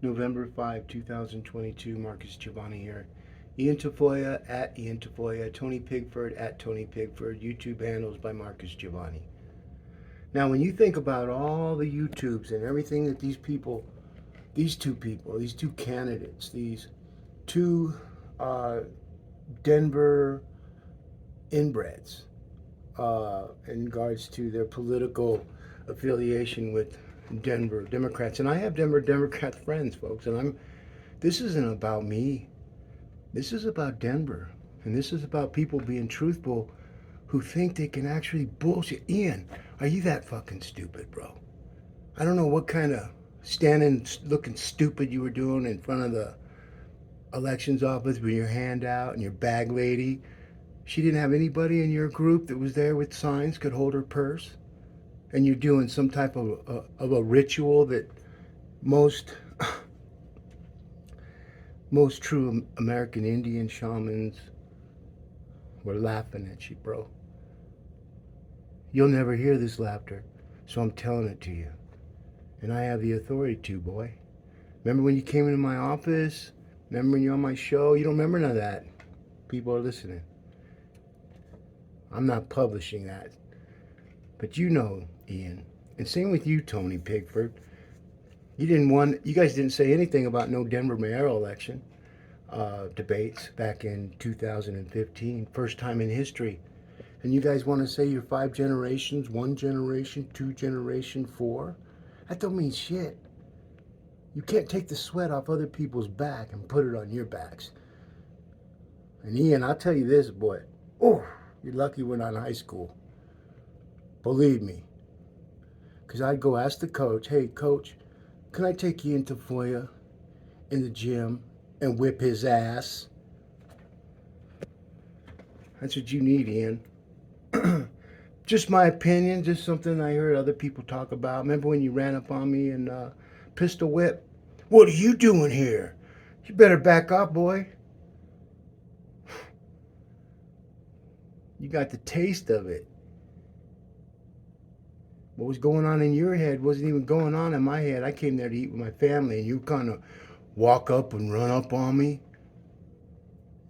November 5, 2022. Marcus Giavanni here. Ean Tafoya at Ean Tafoya. Tony Pigford at Tony Pigford. YouTube handles by Marcus Giavanni. Now, when you think about all the YouTubes and everything that these two people, these two candidates, these two uh, Denver inbreds, in regards to their political affiliation with Denver Democrats, and I have Denver Democrat friends, folks, and this isn't about me. This is about Denver. And this is about people being truthful who think they can actually bullshit. Ian, are you that fucking stupid, bro? I don't know what kind of standing looking stupid you were doing in front of the elections office with your hand out and your bag lady. She didn't have anybody in your group that was there with signs could hold her purse. And you're doing some type of a ritual that most most true American Indian shamans were laughing at you, bro. You'll never hear this laughter, so I'm telling it to you. And I have the authority to, boy. Remember when you came into my office? Remember when you're on my show? You don't remember none of that. People are listening. I'm not publishing that. But you know, Ian. And same with you, Tony Pigford. You guys didn't say anything about no Denver mayoral election debates back in 2015. First time in history. And you guys want to say you're 5 generations, 1 generation, 2 generation, 4? That don't mean shit. You can't take the sweat off other people's back and put it on your backs. And Ian, I'll tell you this, boy. Oh, you're lucky we're not in high school. Believe me. Because I'd go ask the coach, hey, coach, can I take Ean Tafoya in the gym and whip his ass? That's what you need, Ian. Just my opinion, just something I heard other people talk about. Remember when you ran up on me and pistol whip? What are you doing here? You better back off, boy. You got the taste of it. What was going on in your head wasn't even going on in my head. I came there to eat with my family, and you kind of walk up and run up on me.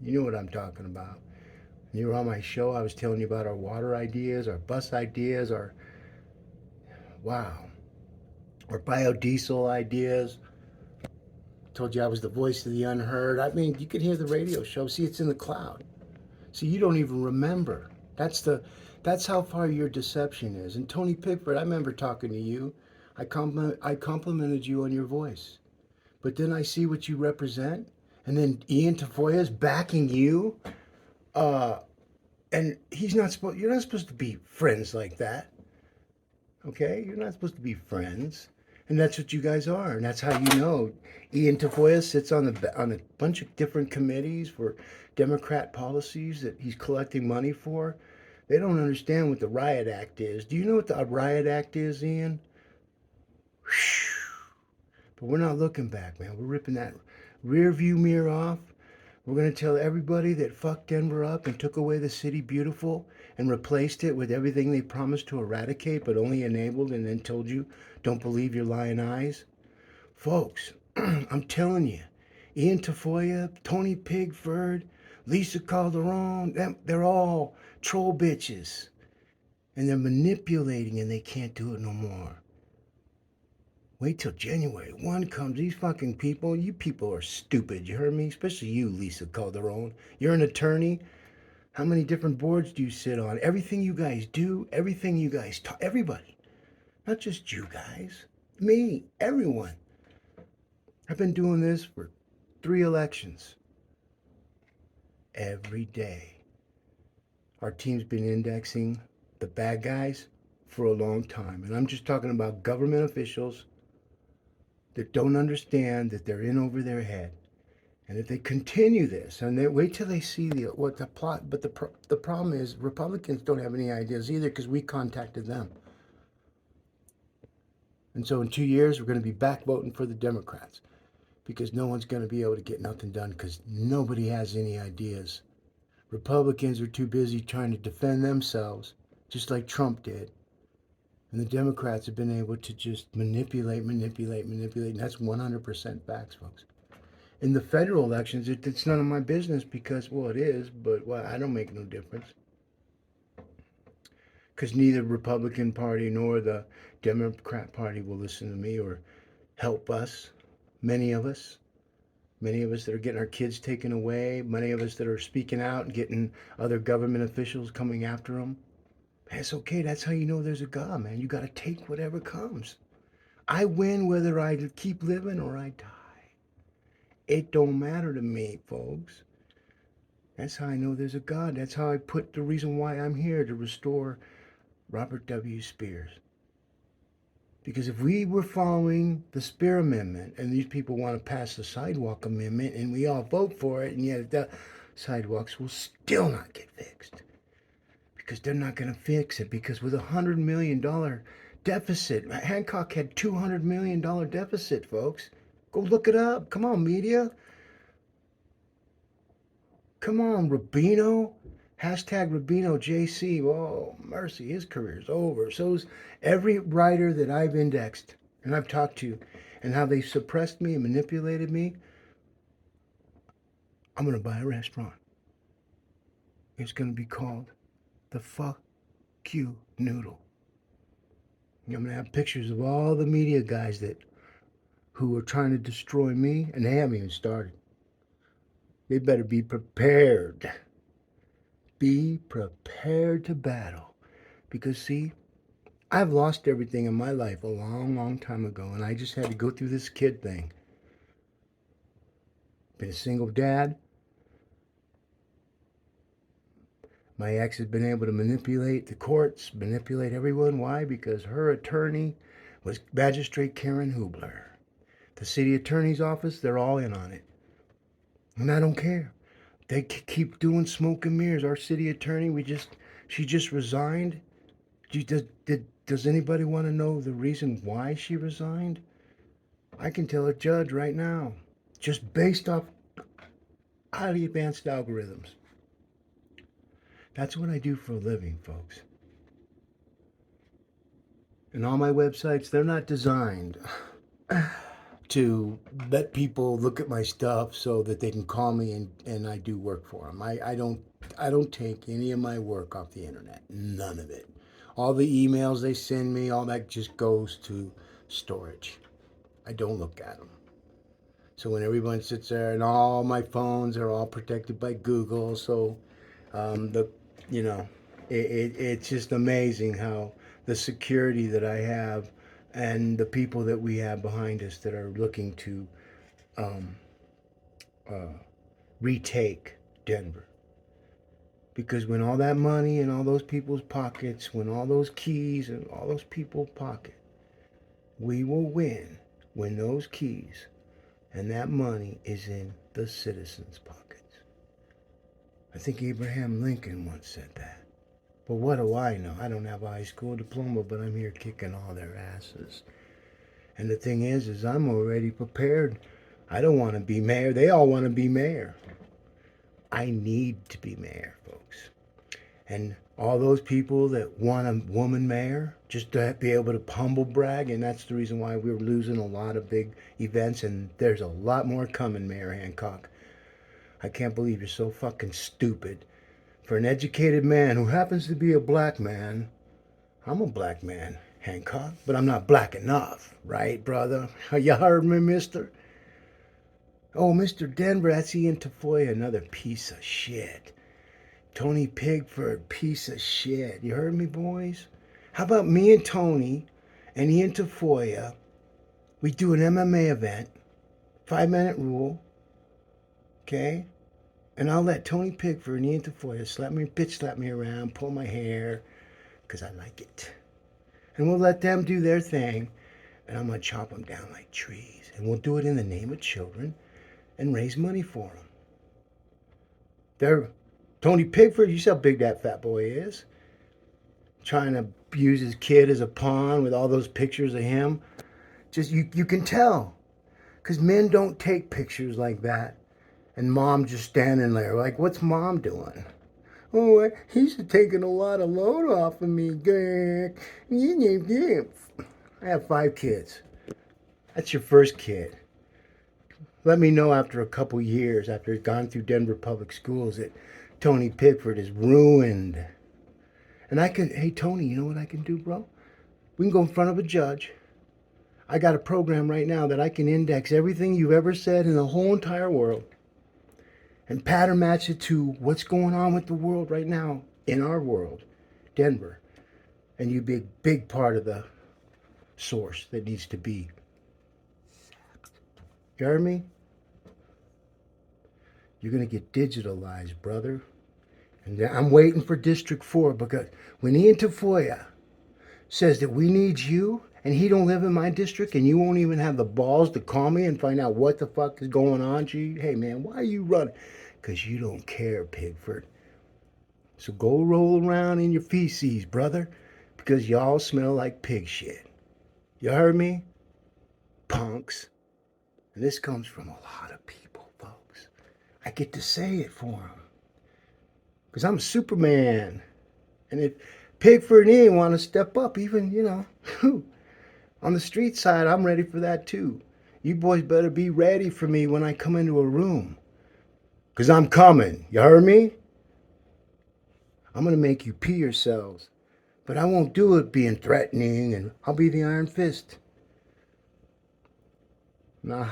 You know what I'm talking about. You were on my show. I was telling you about our water ideas, our bus ideas, wow, our biodiesel ideas. Told you I was the voice of the unheard. I mean, you could hear the radio show. See, it's in the cloud. See, you don't even remember. That's how far your deception is. And Tony Pickford, I remember talking to you. I complimented you on your voice. But then I see what you represent, and then Ean Tafoya is backing you. Uh, and you're not supposed to be friends like that. Okay? You're not supposed to be friends. And that's what you guys are. And that's how you know. Ean Tafoya sits on a bunch of different committees for Democrat policies that he's collecting money for. They don't understand what the Riot Act is. Do you know what the Riot Act is, Ian? But we're not looking back, man. We're ripping that rear view mirror off. We're going to tell everybody that fucked Denver up and took away the city beautiful and replaced it with everything they promised to eradicate but only enabled and then told you, don't believe your lying eyes. Folks, I'm telling you, Ean Tafoya, Tony Pigford, Lisa Calderon, they're all troll bitches. And they're manipulating and they can't do it no more. Wait till January 1 comes. These fucking people, you people are stupid. You heard me? Especially you, Lisa Calderon. You're an attorney. How many different boards do you sit on? Everything you guys do, everything you guys talk, everybody. Not just you guys. Me, everyone. I've been doing this for 3 elections. Every day. Our team's been indexing the bad guys for a long time. And I'm just talking about government officials that don't understand that they're in over their head. And if they continue this, and they wait till they see what the plot, but the problem is Republicans don't have any ideas either because we contacted them. And so in 2 years, we're going to be back voting for the Democrats because no one's going to be able to get nothing done because nobody has any ideas. Republicans are too busy trying to defend themselves, just like Trump did. And the Democrats have been able to just manipulate. And that's 100% facts, folks. In the federal elections, it's none of my business because, well, it is, but well, I don't make no difference. Because neither Republican Party nor the Democrat Party will listen to me or help us. Many of us that are getting our kids taken away, many of us that are speaking out and getting other government officials coming after them. It's okay. That's how you know there's a God, man. You got to take whatever comes. I win whether I keep living or I die. It don't matter to me, folks. That's how I know there's a God. That's how I put the reason why I'm here to restore Robert W. Spears. Because if we were following the Spear Amendment and these people want to pass the Sidewalk Amendment and we all vote for it, and yet the sidewalks will still not get fixed. Because they're not going to fix it. Because with $100 million deficit, Hancock had $200 million deficit, folks. Go look it up. Come on, media. Come on, Rubino. Hashtag Rubino JC. Oh, mercy, his career's over. So's every writer that I've indexed and I've talked to, and how they suppressed me and manipulated me. I'm going to buy a restaurant. It's going to be called the Fuck You Noodle. I'm going to have pictures of all the media guys who are trying to destroy me, and they haven't even started. They better be prepared. Be prepared to battle. Because, see, I've lost everything in my life a long, long time ago, and I just had to go through this kid thing. Been a single dad. My ex has been able to manipulate the courts, manipulate everyone. Why? Because her attorney was Magistrate Karen Hubler. The city attorney's office, they're all in on it. And I don't care. They keep doing smoke and mirrors. Our city attorney, she just resigned. Does anybody want to know the reason why she resigned? I can tell a judge right now, just based off highly advanced algorithms. That's what I do for a living, folks. And all my websites, they're not designed to let people look at my stuff so that they can call me and I do work for them. I don't take any of my work off the internet. None of it. All the emails they send me, all that just goes to storage. I don't look at them. So when everyone sits there, and all my phones are all protected by Google, so the you know it's just amazing how the security that I have and the people that we have behind us that are looking to um, uh, retake Denver. Because when all that money in all those people's pockets, when all those keys in all those people's pockets, we will win when those keys and that money is in the citizens' pockets. I think Abraham Lincoln once said that. But what do I know? I don't have a high school diploma, but I'm here kicking all their asses. And the thing is I'm already prepared. I don't want to be mayor. They all want to be mayor. I need to be mayor, folks. And all those people that want a woman mayor, just to be able to humble brag, and that's the reason why we're losing a lot of big events, and there's a lot more coming, Mayor Hancock. I can't believe you're so fucking stupid. For an educated man who happens to be a black man, I'm a black man, Hancock, but I'm not black enough, right, brother? You heard me, mister? Oh, Mr. Denver, that's Ean Tafoya, another piece of shit. Tony Pigford, piece of shit. You heard me, boys? How about me and Tony and Ean Tafoya? We do an MMA event, 5-minute rule, okay? And I'll let Tony Pigford and Ean Tafoya bitch slap me around, pull my hair, because I like it. And we'll let them do their thing, and I'm going to chop them down like trees. And we'll do it in the name of children and raise money for them. Tony Pigford, you see how big that fat boy is? Trying to use his kid as a pawn with all those pictures of him. Just, you can tell. Because men don't take pictures like that. And mom just standing there like, what's mom doing? Oh, he's taking a lot of load off of me. I have 5 kids. That's your first kid. Let me know after a couple years, after he's gone through Denver public schools, that Tony Pigford is ruined. And I can, hey, Tony, you know what I can do, bro? We can go in front of a judge. I got a program right now that I can index everything you've ever said in the whole entire world and pattern match it to what's going on with the world right now, in our world, Denver. And you'd be a big part of the source that needs to be. You heard me? You're going to get digitalized, brother. And I'm waiting for District 4 because when Ean Tafoya says that we need you and he don't live in my district and you won't even have the balls to call me and find out what the fuck is going on, G, hey man, why are you running? Because you don't care, Pigford. So go roll around in your feces, brother, because y'all smell like pig shit. You heard me? Punks. And this comes from a lot of people, folks. I get to say it for them. Because I'm Superman. And if Pigford and Ian want to step up, even, on the street side, I'm ready for that too. You boys better be ready for me when I come into a room. Because I'm coming. You heard me? I'm going to make you pee yourselves. But I won't do it being threatening, and I'll be the Iron Fist. Nah,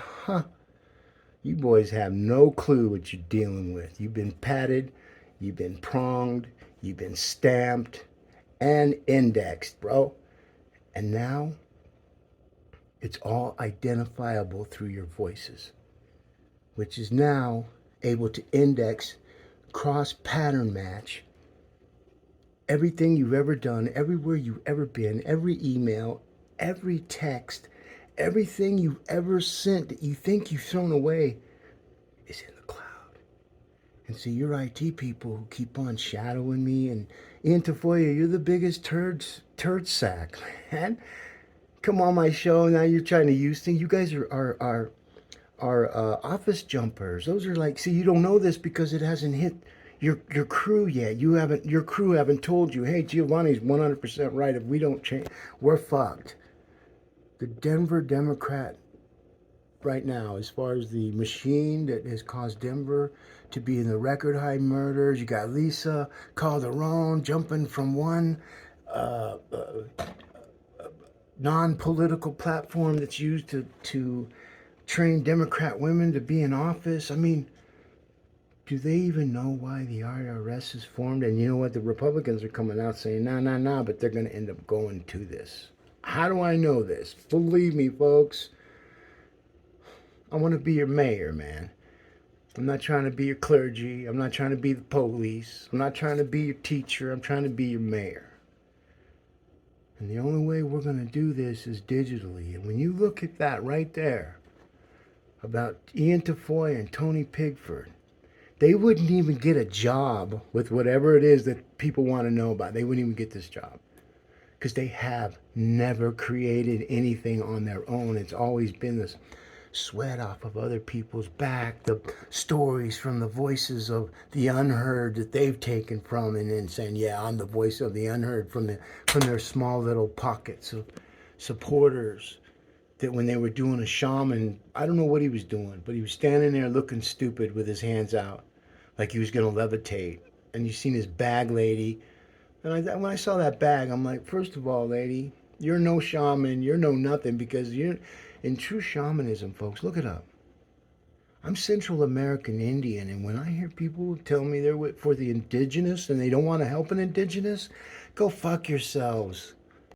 you boys have no clue what you're dealing with. You've been patted, you've been pronged, you've been stamped, and indexed, bro. And now, it's all identifiable through your voices, which is now able to index, cross pattern match everything you've ever done, everywhere you've ever been, every email, every text, everything you've ever sent that you think you've thrown away is in the cloud. And see, your IT people who keep on shadowing me, and Ean Tafoya, you're the biggest turd sack, man. Come on my show, now you're trying to use things. You guys are office jumpers. Those are like, see, you don't know this because it hasn't hit your crew yet. Your crew haven't told you, hey, Giovanni's 100% right. If we don't change, we're fucked. The Denver Democrat right now, as far as the machine that has caused Denver to be in the record high murders, you got Lisa Calderon jumping from one non-political platform that's used to train Democrat women to be in office. I mean, do they even know why the IRS is formed? And you know what? The Republicans are coming out saying, nah, but they're going to end up going to this. How do I know this? Believe me, folks. I want to be your mayor, man. I'm not trying to be your clergy. I'm not trying to be the police. I'm not trying to be your teacher. I'm trying to be your mayor. And the only way we're going to do this is digitally. And when you look at that right there, about Ean Tafoya and Tony Pigford, they wouldn't even get a job with whatever it is that people want to know about. They wouldn't even get this job because they have never created anything on their own. It's always been this sweat off of other people's back, the stories from the voices of the unheard that they've taken from, and then saying, yeah, I'm the voice of the unheard, from their small little pockets of supporters. That when they were doing a shaman, I don't know what he was doing, but he was standing there looking stupid with his hands out, like he was going to levitate. And you seen his bag, lady. And when I saw that bag, I'm like, first of all, lady, you're no shaman, you're no nothing, because you're in true shamanism, folks. Look it up. I'm Central American Indian, and when I hear people tell me they're for the indigenous and they don't want to help an indigenous, go fuck yourselves.